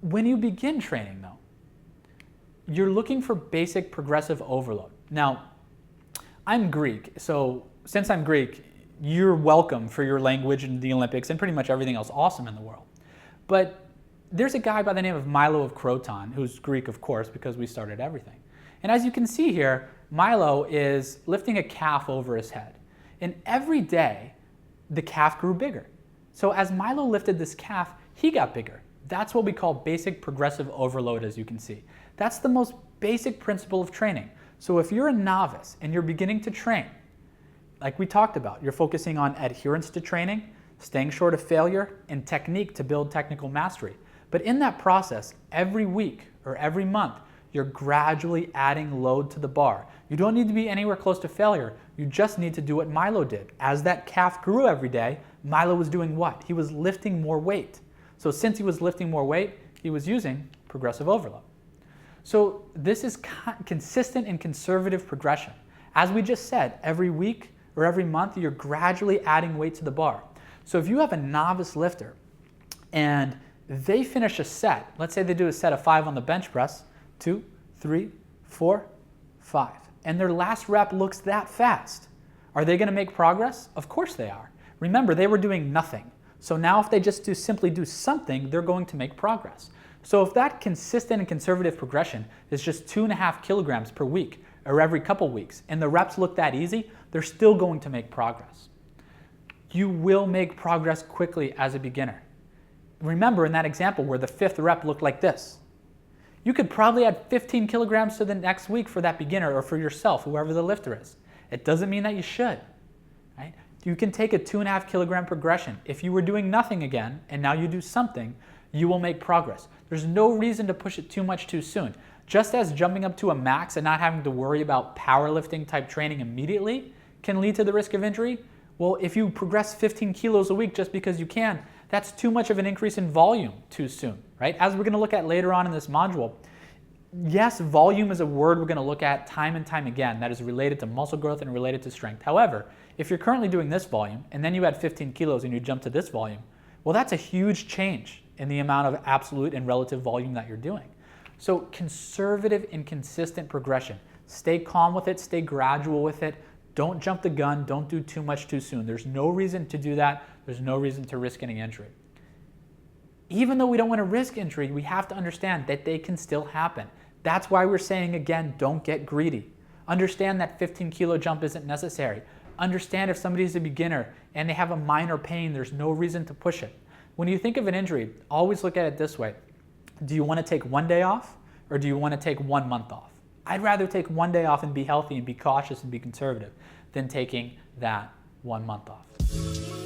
When you begin training though, you're looking for basic progressive overload. Now, I'm Greek, so since I'm Greek, you're welcome for your language in the Olympics and pretty much everything else awesome in the world. But there's a guy by the name of Milo of Croton, who's Greek of course because we started everything. And as you can see here, Milo is lifting a calf over his head. And every day, the calf grew bigger. So as Milo lifted this calf, he got bigger. That's what we call basic progressive overload, as you can see. That's the most basic principle of training. So if you're a novice and you're beginning to train, like we talked about, you're focusing on adherence to training, staying short of failure, and technique to build technical mastery. But in that process, every week or every month, you're gradually adding load to the bar. You don't need to be anywhere close to failure. You just need to do what Milo did. As that calf grew every day, Milo was doing what? He was lifting more weight. So since he was lifting more weight, he was using progressive overload. So this is consistent and conservative progression. As we just said, every week or every month, you're gradually adding weight to the bar. So if you have a novice lifter and they finish a set, let's say they do a set of 5 on the bench press, 2, 3, 4, 5, and their last rep looks that fast. Are they going to make progress? Of course they are. Remember, they were doing nothing. So now if they just simply do something, they're going to make progress. So if that consistent and conservative progression is just 2.5 kilograms per week or every couple weeks, and the reps look that easy, they're still going to make progress. You will make progress quickly as a beginner. Remember in that example where the 5th rep looked like this. You could probably add 15 kilograms to the next week for that beginner or for yourself, whoever the lifter is. It doesn't mean that you should. Right? You can take a 2.5 kilogram progression. If you were doing nothing again and now you do something, you will make progress. There's no reason to push it too much too soon. Just as jumping up to a max and not having to worry about powerlifting type training immediately can lead to the risk of injury, well, if you progress 15 kilos a week just because you can, that's too much of an increase in volume too soon, right? As we're going to look at later on in this module, yes, volume is a word we're going to look at time and time again that is related to muscle growth and related to strength. However, if you're currently doing this volume and then you add 15 kilos and you jump to this volume, well, that's a huge change in the amount of absolute and relative volume that you're doing. So conservative and consistent progression. Stay calm with it, stay gradual with it. Don't jump the gun, don't do too much too soon. There's no reason to do that. There's no reason to risk any injury. Even though we don't want to risk injury, we have to understand that they can still happen. That's why we're saying again, don't get greedy. Understand that 15 kilo jump isn't necessary. Understand if somebody's a beginner and they have a minor pain, there's no reason to push it. When you think of an injury, always look at it this way. Do you want to take one day off or do you want to take 1 month off? I'd rather take 1 day off and be healthy and be cautious and be conservative than taking that 1 month off.